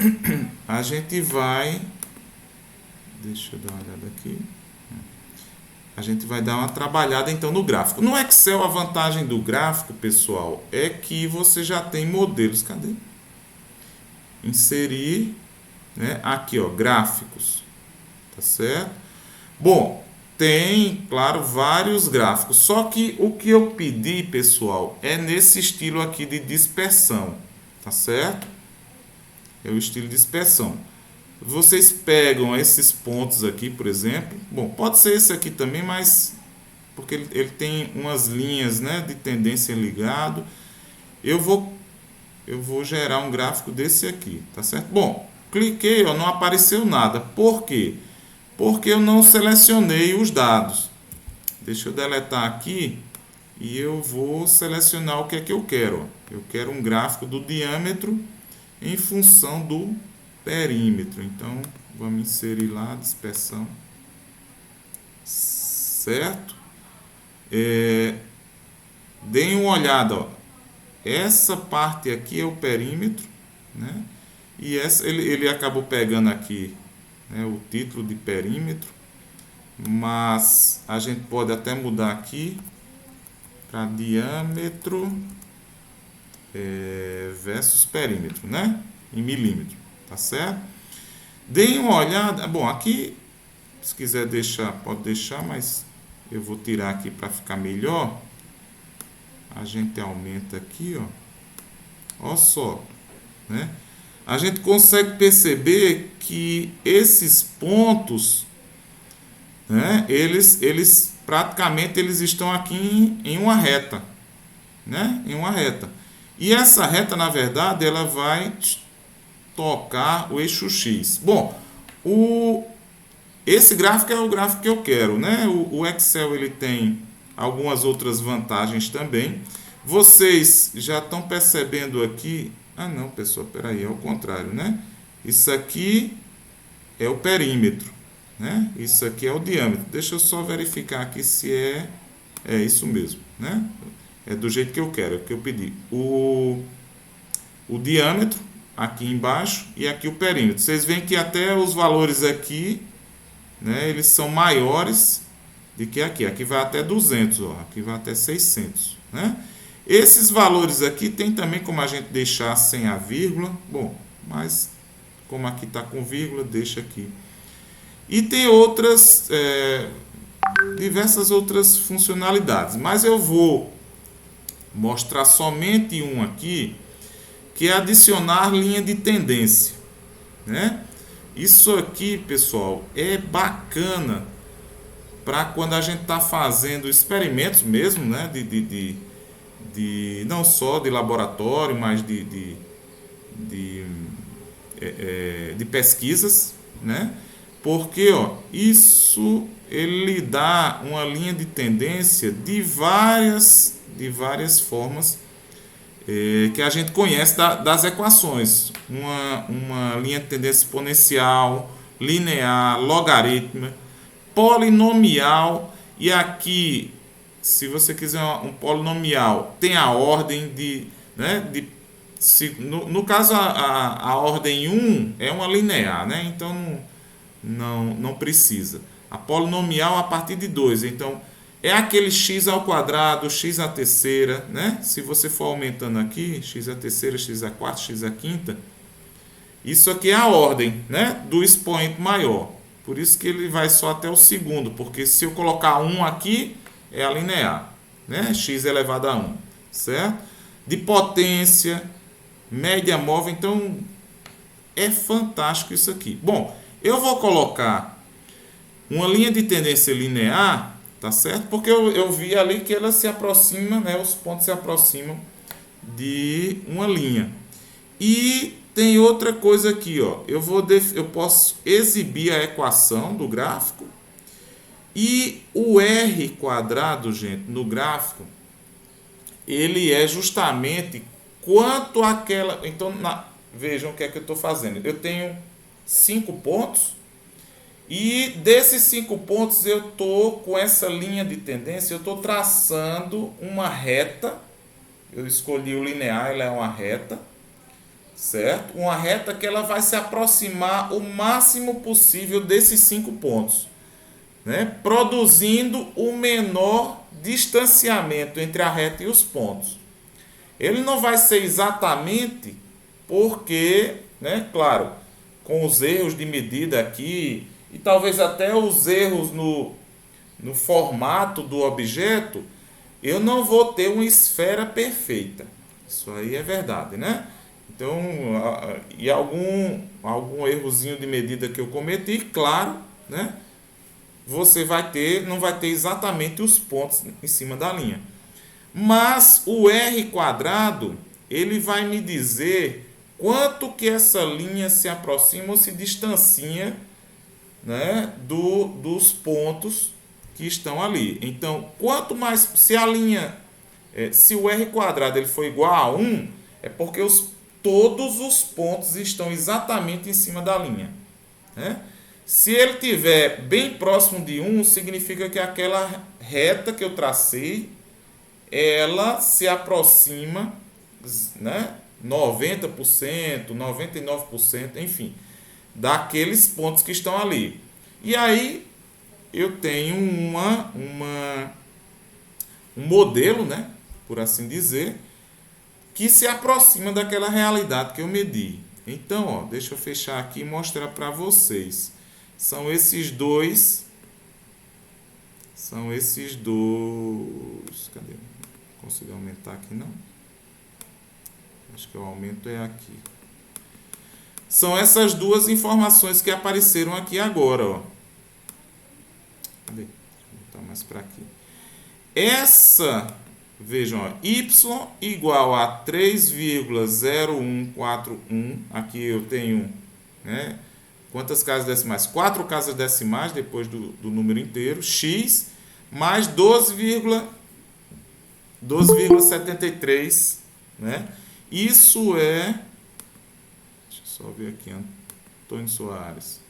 a gente vai. Deixa eu dar uma olhada aqui. A gente vai dar uma trabalhada então no gráfico. No Excel, a vantagem do gráfico, pessoal, é que você já tem modelos. Cadê? Inserir, né? Aqui, ó, gráficos. Tá certo? Bom, tem, claro, vários gráficos. Só que o que eu pedi, pessoal, é nesse estilo aqui de dispersão. Tá certo? É o estilo de dispersão. Vocês pegam esses pontos aqui, por exemplo. Bom, pode ser esse aqui também, mas porque ele tem umas linhas, né, de tendência ligado. Eu vou gerar um gráfico desse aqui, tá certo? Bom, cliquei, ó, não apareceu nada. Por quê? Porque eu não selecionei os dados. Deixa eu deletar aqui e eu vou selecionar o que é que eu quero. Eu quero um gráfico do diâmetro em função do perímetro. Então, vamos inserir lá a dispersão. Certo? Deem uma olhada, ó. essa parte aqui é o perímetro, né? E essa, ele acabou pegando aqui, né, o título de perímetro, mas a gente pode até mudar aqui para diâmetro versus perímetro, né? Em milímetro, tá certo? Deem uma olhada. Bom, aqui, se quiser deixar, pode deixar, mas eu vou tirar aqui para ficar melhor. A gente aumenta aqui, ó. Ó só, né? A gente consegue perceber que esses pontos, né, eles praticamente eles estão aqui em uma reta, né? Em uma reta. E essa reta, na verdade, ela vai tocar o eixo X. Bom, esse gráfico é o gráfico que eu quero, né? O Excel ele tem algumas outras vantagens também. Vocês já estão percebendo aqui... Ah, não, pessoal, peraí, é o contrário, né? Isso aqui é o perímetro, né? Isso aqui é o diâmetro. Deixa eu só verificar aqui se é isso mesmo, né? É do jeito que eu quero, é o que eu pedi. O diâmetro aqui embaixo e aqui o perímetro. Vocês veem que até os valores aqui, né, eles são maiores do que aqui. Aqui vai até 200, ó. Aqui vai até 600, né? Esses valores aqui tem também como a gente deixar sem a vírgula. Bom, mas como aqui está com vírgula, deixa aqui. E tem outras, diversas outras funcionalidades. Mas eu vou mostrar somente um aqui, que é adicionar linha de tendência, né? Isso aqui, pessoal, é bacana para quando a gente está fazendo experimentos mesmo, né? Não só de laboratório, mas de pesquisas, né? Porque isso ele dá uma linha de tendência de várias formas que a gente conhece das equações. Uma linha de tendência exponencial, linear, logarítmica, polinomial, e aqui, se você quiser um polinomial, tem a ordem no caso a ordem 1 é uma linear, né? Então não precisa. A polinomial a partir de 2, então é aquele x ao quadrado, x à terceira, né? Se você for aumentando aqui, x à terceira, x à quarta, x à quinta, isso aqui é a ordem, né, do expoente maior. Por isso que ele vai só até o segundo, porque se eu colocar 1 aqui, é a linear, né? X elevado a 1, certo? De potência, média móvel, então é fantástico isso aqui. Bom, eu vou colocar uma linha de tendência linear, tá certo? Porque eu vi ali que ela se aproxima, né? Os pontos se aproximam de uma linha. E tem outra coisa aqui, ó. Eu posso exibir a equação do gráfico. E o R quadrado, gente, no gráfico, ele é justamente quanto aquela... Então, vejam o que é que eu estou fazendo. Eu tenho 5 pontos. E desses 5 pontos eu estou com essa linha de tendência, eu estou traçando uma reta. Eu escolhi o linear, ela é uma reta, certo? Uma reta que ela vai se aproximar o máximo possível desses 5 pontos, né? Produzindo o menor distanciamento entre a reta e os pontos. Ele não vai ser exatamente porque, né, claro, com os erros de medida aqui, e talvez até os erros no formato do objeto, eu não vou ter uma esfera perfeita. Isso aí é verdade, né? Então, e algum errozinho de medida que eu cometi, claro, né? Você não vai ter exatamente os pontos em cima da linha. Mas o R quadrado, ele vai me dizer quanto que essa linha se aproxima ou se distancia, né, dos pontos que estão ali. Então, quanto mais, se a linha, se o R quadrado ele for igual a 1, é porque todos os pontos estão exatamente em cima da linha, né? Se ele estiver bem próximo de 1, significa que aquela reta que eu tracei, ela se aproxima né, 90%, 99%, enfim, daqueles pontos que estão ali. E aí eu tenho um modelo, né, por assim dizer, que se aproxima daquela realidade que eu medi. Então, ó, deixa eu fechar aqui e mostrar para vocês. São esses dois. Cadê? Não consigo aumentar aqui, não? Acho que o aumento é aqui. São essas duas informações que apareceram aqui agora, ó. Cadê? Deixa eu botar mais para aqui. Essa, vejam, ó, y igual a 3,0141. Aqui eu tenho, né, quantas casas decimais? 4 casas decimais depois do número inteiro. X mais 12,73, né? Isso é... Deixa eu só ver aqui, Antônio Soares.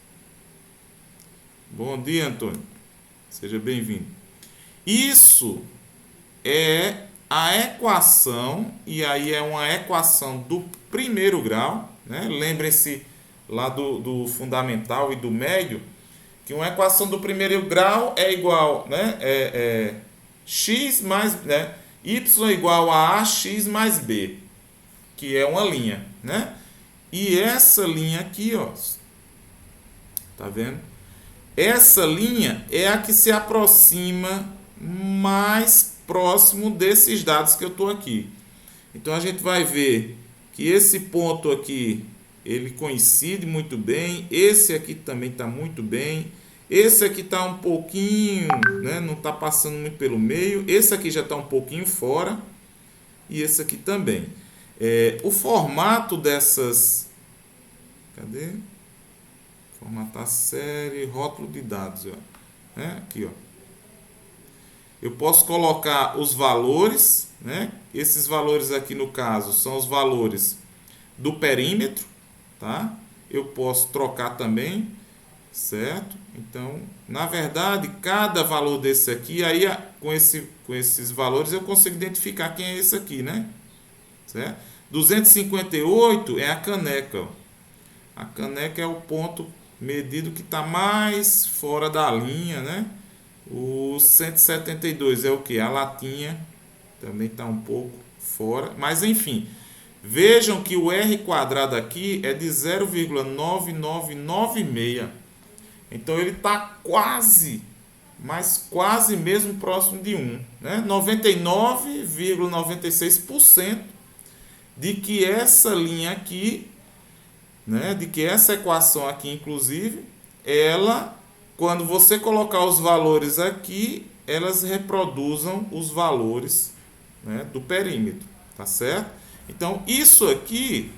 Bom dia, Antônio. Seja bem-vindo. Isso é a equação, e aí é uma equação do primeiro grau, né? Lembrem-se lá do fundamental e do médio, que uma equação do primeiro grau é igual, né? X mais, né? Y igual a AX mais B, que é uma linha, né? E essa linha aqui, ó, tá vendo? Essa linha é a que se aproxima mais próximo desses dados que eu estou aqui. Então a gente vai ver que esse ponto aqui, ele coincide muito bem. Esse aqui também está muito bem. Esse aqui está um pouquinho, né, não está passando muito pelo meio. Esse aqui já está um pouquinho fora. E esse aqui também. O formato dessas... Cadê? Formatar série, rótulo de dados. Ó. Aqui, ó. Eu posso colocar os valores, né? Esses valores aqui no caso são os valores do perímetro, tá? Eu posso trocar também, certo? Então, na verdade, cada valor desse aqui, aí com esses valores eu consigo identificar quem é esse aqui, né? Certo? 258 é a caneca, ó. A caneca é o ponto medido que está mais fora da linha, né? O 172 é o que? A latinha também está um pouco fora. Mas enfim, vejam que o R quadrado aqui é de 0,9996. Então ele está quase, mas quase mesmo próximo de 1. Né? 99,96% de que essa linha aqui, né, de que essa equação aqui, inclusive, ela, quando você colocar os valores aqui, elas reproduzam os valores, né, do perímetro, tá certo? Então, isso aqui,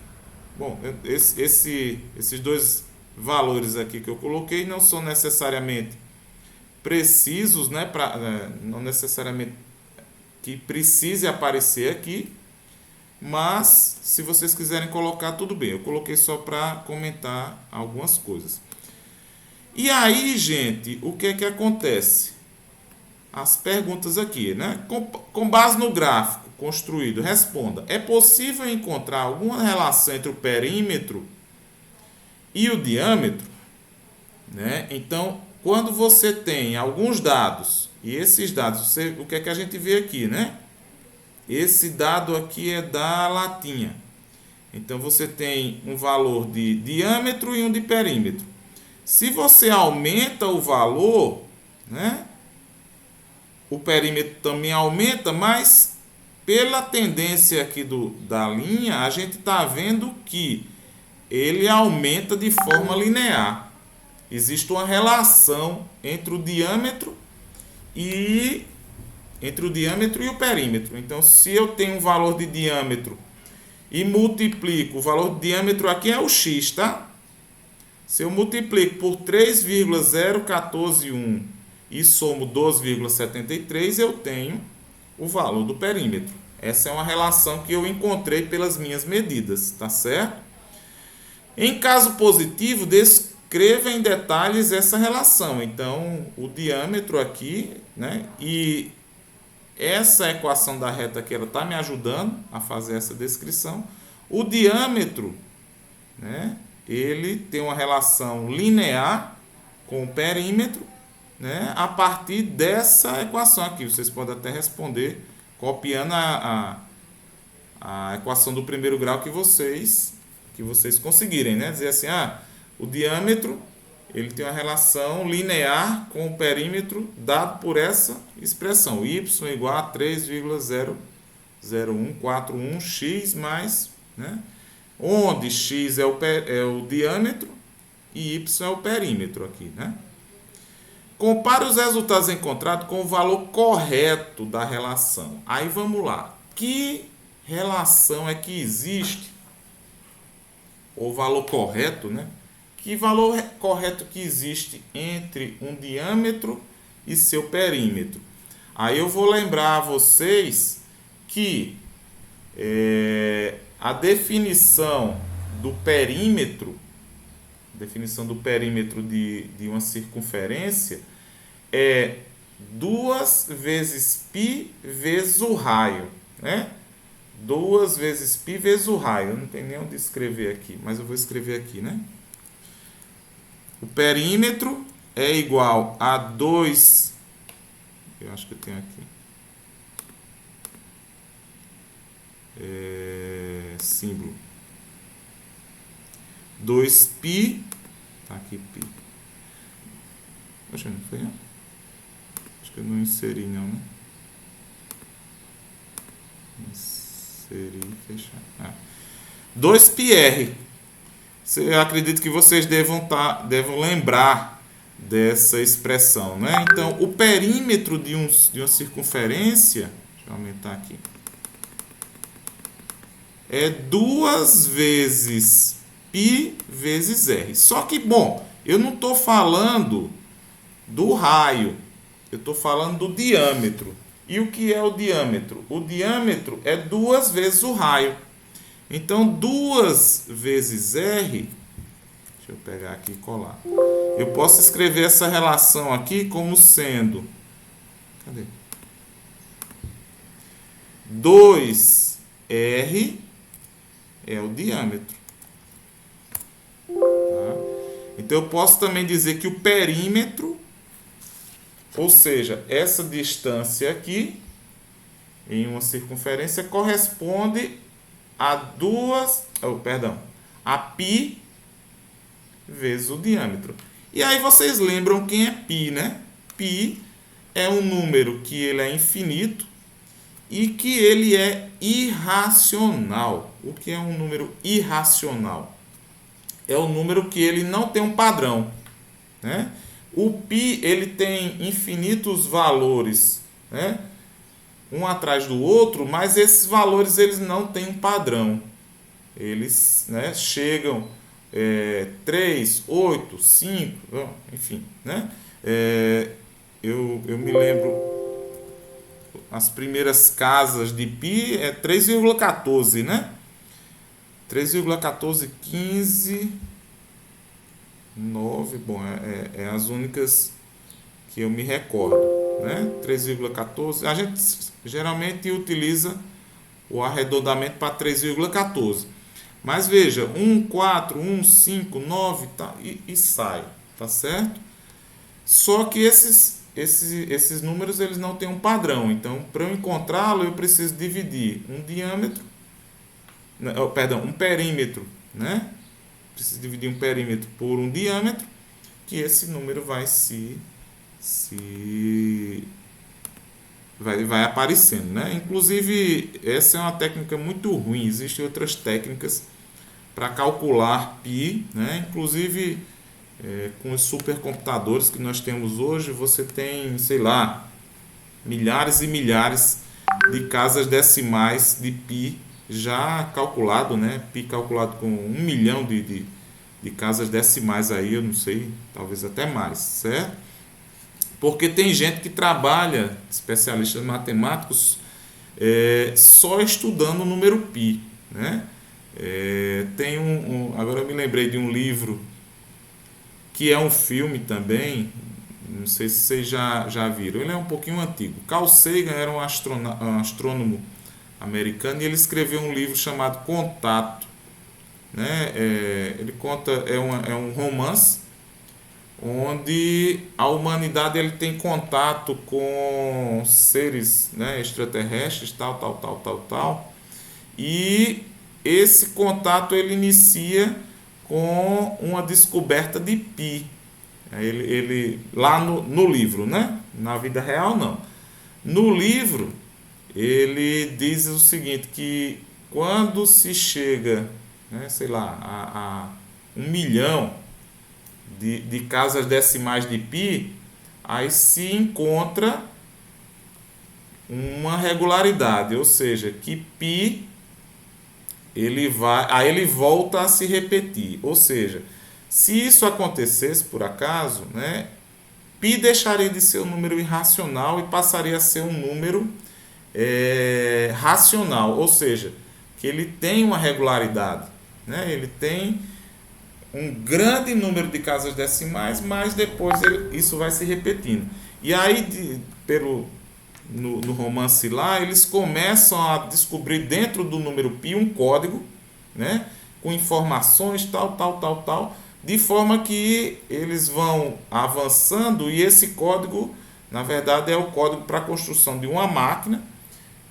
bom, esses dois valores aqui que eu coloquei não são necessariamente precisos, né, não necessariamente que precise aparecer aqui, mas se vocês quiserem colocar, tudo bem. Eu coloquei só para comentar algumas coisas. E aí, gente, o que é que acontece? As perguntas aqui, né? Com base no gráfico construído, responda. É possível encontrar alguma relação entre o perímetro e o diâmetro? Né? Então, quando você tem alguns dados, e esses dados, o que é que a gente vê aqui, né? Esse dado aqui é da latinha. Então, você tem um valor de diâmetro e um de perímetro. Se você aumenta o valor, né, o perímetro também aumenta, mas pela tendência aqui da linha, a gente está vendo que ele aumenta de forma linear. Existe uma relação entre o diâmetro e o perímetro. Então, se eu tenho um valor de diâmetro e multiplico, o valor de diâmetro aqui é o x, tá? Se eu multiplico por 3,0141 e somo 12,73, eu tenho o valor do perímetro. Essa é uma relação que eu encontrei pelas minhas medidas, tá certo? Em caso positivo, descreva em detalhes essa relação. Então, o diâmetro aqui, né, e essa equação da reta aqui, ela está me ajudando a fazer essa descrição. O diâmetro, né, ele tem uma relação linear com o perímetro, né, a partir dessa equação aqui. Vocês podem até responder copiando a equação do primeiro grau que vocês conseguirem, né? Dizer assim, o diâmetro ele tem uma relação linear com o perímetro dado por essa expressão, y igual a 3,00141x mais, né? Onde x é o diâmetro e y é o perímetro aqui, né? Compare os resultados encontrados com o valor correto da relação. Aí vamos lá. Que relação é que existe? O valor correto, né? Que valor correto que existe entre um diâmetro e seu perímetro? Aí eu vou lembrar a vocês que a definição do perímetro de uma circunferência é 2 vezes π vezes o raio, né? 2 vezes π vezes o raio. Eu não tenho nem onde escrever aqui, mas eu vou escrever aqui, né? O perímetro é igual a 2... Eu acho que eu tenho aqui. Símbolo. 2π. Tá aqui, π. Poxa, não foi, não? Acho que eu não inseri, não, né? Inserir e fechar. 2πr. Eu acredito que vocês devam lembrar dessa expressão, né? Então, o perímetro de uma circunferência, deixa eu aumentar aqui, é 2 vezes π vezes r. Só que, bom, eu não estou falando do raio, eu estou falando do diâmetro. E o que é o diâmetro? O diâmetro é 2 vezes o raio. Então, 2 vezes r, deixa eu pegar aqui e colar. Eu posso escrever essa relação aqui como sendo, cadê? 2r é o diâmetro. Tá? Então, eu posso também dizer que o perímetro, ou seja, essa distância aqui, em uma circunferência, corresponde a π vezes o diâmetro. E aí vocês lembram quem é π, né? Π é um número que ele é infinito e que ele é irracional. O que é um número irracional? É um número que ele não tem um padrão, né? O π ele tem infinitos valores, né? Um atrás do outro, mas esses valores eles não têm um padrão. Eles, né, chegam 3, 8, 5, enfim, né? Eu me lembro, as primeiras casas de π é 3,14, né? 3,1415 9, bom, é as únicas que eu me recordo, né? 3,14. A gente geralmente utiliza o arredondamento para 3,14. Mas veja, 1, 4, 1, 5, 9 tá, e sai, tá certo? Só que esses números eles não têm um padrão. Então, para eu encontrá-lo, eu preciso dividir um perímetro, né? Preciso dividir um perímetro por um diâmetro, que esse número vai vai aparecendo, né? Inclusive, essa é uma técnica muito ruim. Existem outras técnicas para calcular π, né? Inclusive, com os supercomputadores que nós temos hoje, você tem, sei lá, milhares e milhares de casas decimais de π já calculado, né? Π calculado com 1 milhão de casas decimais aí, eu não sei, talvez até mais, certo? Porque tem gente que trabalha, especialistas matemáticos, só estudando o número π, né? Tem agora eu me lembrei de um livro que é um filme também, Não sei se vocês já viram. Ele é um pouquinho antigo. Carl Sagan era um astrônomo americano e ele escreveu um livro chamado Contato, né? Ele conta, é um romance onde a humanidade ele tem contato com seres, né, extraterrestres, tal. E esse contato ele inicia com uma descoberta de pi. Ele lá no livro, né? Na vida real não. No livro ele diz o seguinte, que quando se chega, né, sei lá, a 1 milhão de casas decimais de pi, aí se encontra uma regularidade, ou seja, que pi aí ele volta a se repetir. Ou seja, se isso acontecesse por acaso, né, π deixaria de ser um número irracional e passaria a ser um número racional, ou seja, que ele tem uma regularidade, né? Ele tem um grande número de casas decimais, mas depois isso vai se repetindo. E aí, no romance lá, eles começam a descobrir dentro do número π um código, né, com informações tal, de forma que eles vão avançando e esse código, na verdade, é o código para a construção de uma máquina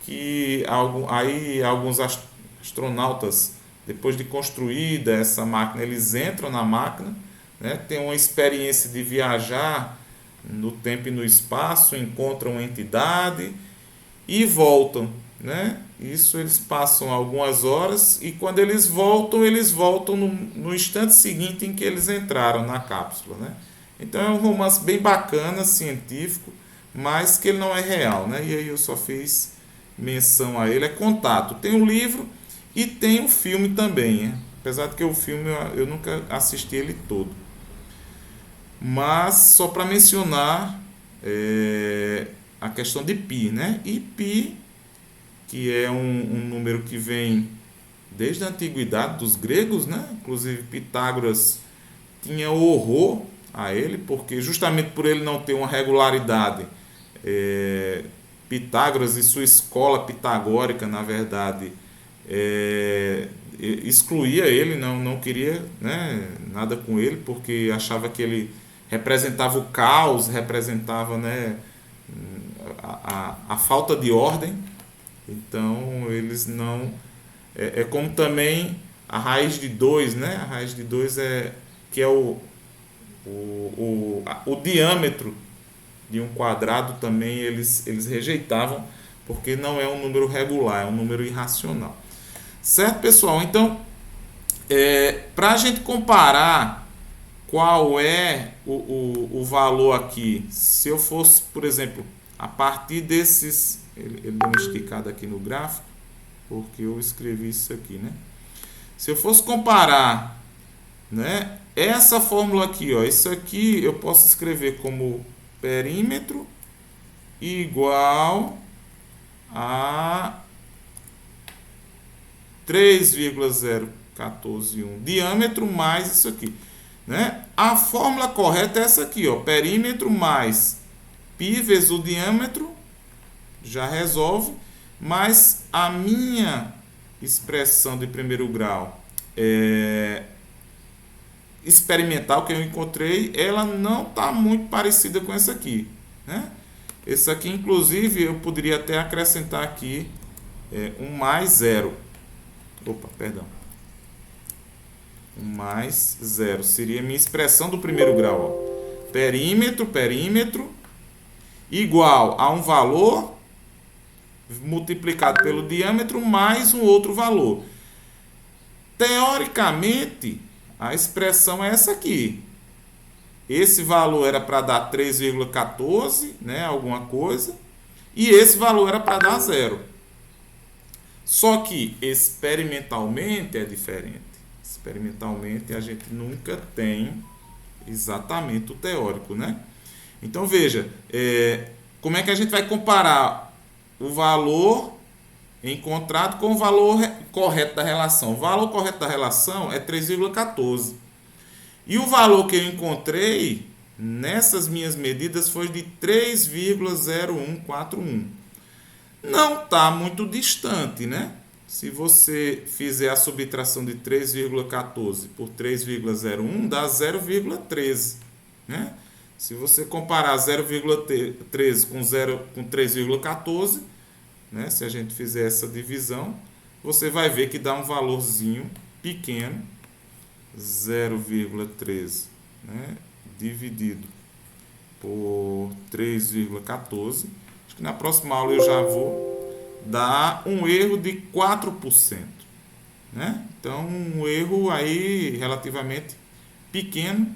que aí alguns astronautas, depois de construída essa máquina, eles entram na máquina, né, têm uma experiência de viajar no tempo e no espaço, encontram uma entidade e voltam, né? Isso eles passam algumas horas e quando eles voltam no instante seguinte em que eles entraram na cápsula, né? Então é um romance bem bacana, científico, mas que ele não é real, né? E aí eu só fiz menção a ele. É Contato. Tem um livro e tem um filme também, né? Apesar de que o filme eu nunca assisti ele todo. Mas só para mencionar a questão de π, né? E π, que é um número que vem desde a antiguidade dos gregos, né? Inclusive Pitágoras tinha horror a ele, porque justamente por ele não ter uma regularidade, Pitágoras e sua escola pitagórica, na verdade, excluía ele, não queria, né, nada com ele, porque achava que ele representava o caos, representava, né, a falta de ordem. Então eles não... como também a raiz de 2, né? A raiz de 2 que é o diâmetro de um quadrado também eles rejeitavam, porque não é um número regular, é um número irracional. Certo, pessoal? Então, para a gente comparar qual é o valor aqui, se eu fosse, por exemplo, a partir desses... Ele deu uma esticada aqui no gráfico, porque eu escrevi isso aqui, né? Se eu fosse comparar, né, essa fórmula aqui, ó, isso aqui eu posso escrever como perímetro igual a 3,0141 diâmetro mais isso aqui, né? A fórmula correta é essa aqui, ó, perímetro mais π vezes o diâmetro, já resolve, mas a minha expressão de primeiro grau experimental que eu encontrei, ela não está muito parecida com essa aqui, né? Esse aqui, inclusive, eu poderia até acrescentar aqui um mais zero. Opa, perdão. Um mais zero seria a minha expressão do primeiro grau, ó. Perímetro igual a um valor multiplicado pelo diâmetro mais um outro valor. Teoricamente, a expressão é essa aqui. Esse valor era para dar 3,14, né, alguma coisa, e esse valor era para dar zero. Só que experimentalmente é diferente. Experimentalmente a gente nunca tem exatamente o teórico, né? Então veja, como é que a gente vai comparar o valor encontrado com o valor correto da relação? O valor correto da relação é 3,14. E o valor que eu encontrei nessas minhas medidas foi de 3,0141. Não está muito distante, né? Se você fizer a subtração de 3,14 por 3,01, dá 0,13, né? Se você comparar 0,13 com 3,14, né? Se a gente fizer essa divisão, você vai ver que dá um valorzinho pequeno, 0,13, né? Dividido por 3,14. Acho que na próxima aula eu já vou dar um erro de 4%, né? Então, um erro aí relativamente pequeno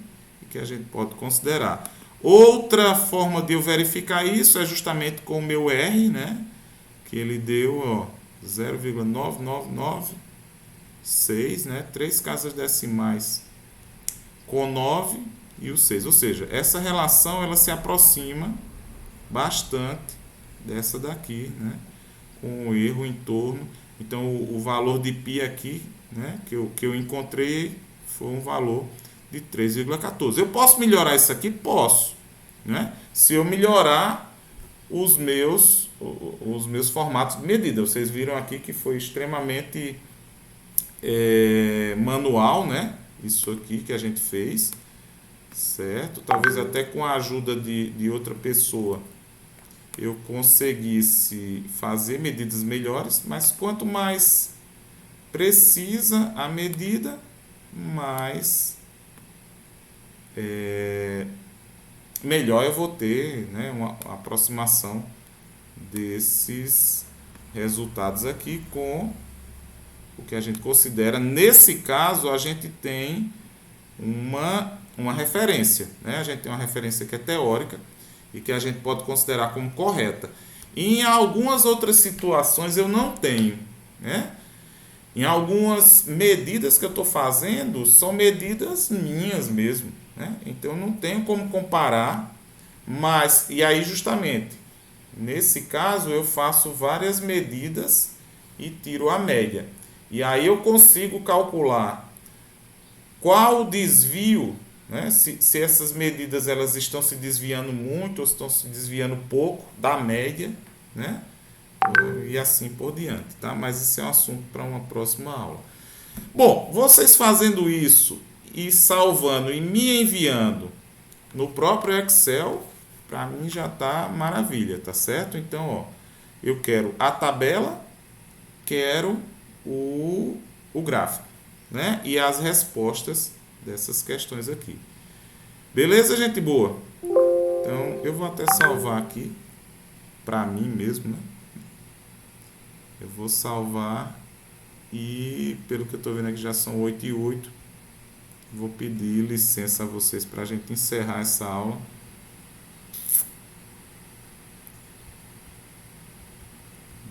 que a gente pode considerar. Outra forma de eu verificar isso é justamente com o meu R, né? Que ele deu 0,9996, né? 3 casas decimais com 9 e o 6. Ou seja, essa relação ela se aproxima bastante dessa daqui, né? Com o erro em torno. Então, o valor de π aqui, né? Que eu encontrei foi um valor de 3,14. Eu posso melhorar isso aqui? Posso, né? Se eu melhorar os meus formatos de medida. Vocês viram aqui que foi extremamente manual, né? Isso aqui que a gente fez, certo? Talvez até com a ajuda de outra pessoa eu conseguisse fazer medidas melhores, mas quanto mais precisa a medida, mais melhor eu vou ter, né, uma aproximação desses resultados aqui com o que a gente considera. Nesse caso, a gente tem uma referência, né? A gente tem uma referência que é teórica e que a gente pode considerar como correta. Em algumas outras situações eu não tenho, né? Em algumas medidas que eu estou fazendo são medidas minhas mesmo, né? Então eu não tenho como comparar, mas e aí justamente nesse caso eu faço várias medidas e tiro a média. E aí eu consigo calcular qual o desvio, né? Se essas medidas elas estão se desviando muito ou estão se desviando pouco da média, né? E assim por diante, tá? Mas isso é um assunto para uma próxima aula. Bom, vocês fazendo isso e salvando e me enviando no próprio Excel, para mim já tá maravilha, tá certo? Então, ó, eu quero a tabela, quero o gráfico, né? E as respostas dessas questões aqui. Beleza, gente boa? Então, eu vou até salvar aqui para mim mesmo, né? Eu vou salvar e, pelo que eu estou vendo aqui, já são 8h08. Vou pedir licença a vocês para a gente encerrar essa aula.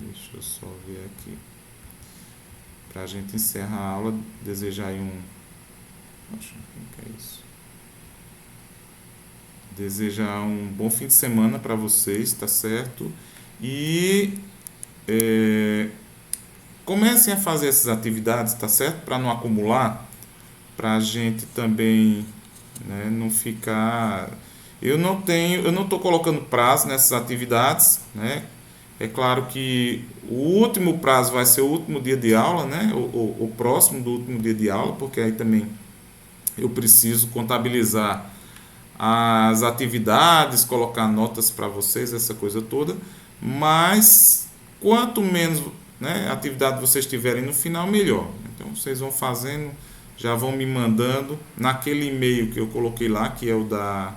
Deixa eu só ver aqui. Para a gente encerrar a aula, desejar aí Acho que é isso. Desejar um bom fim de semana para vocês, tá certo? E comecem a fazer essas atividades, tá certo? Para não acumular, para a gente também, né, não ficar. Eu não estou colocando prazo nessas atividades, né? É claro que o último prazo vai ser o último dia de aula, né? O próximo do último dia de aula, porque aí também eu preciso contabilizar as atividades, colocar notas para vocês, essa coisa toda. Mas quanto menos, né, atividade vocês tiverem no final, melhor. Então vocês vão fazendo, já vão me mandando naquele e-mail que eu coloquei lá, que é o da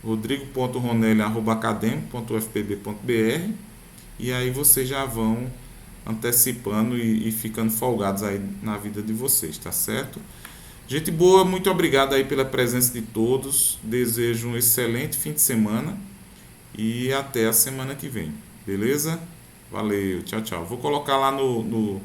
rodrigo.ronelli@academico.ufpb.br, e aí vocês já vão antecipando e ficando folgados aí na vida de vocês, tá certo? Gente boa, muito obrigado aí pela presença de todos. Desejo um excelente fim de semana e até a semana que vem. Beleza? Valeu, tchau, tchau. Vou colocar lá no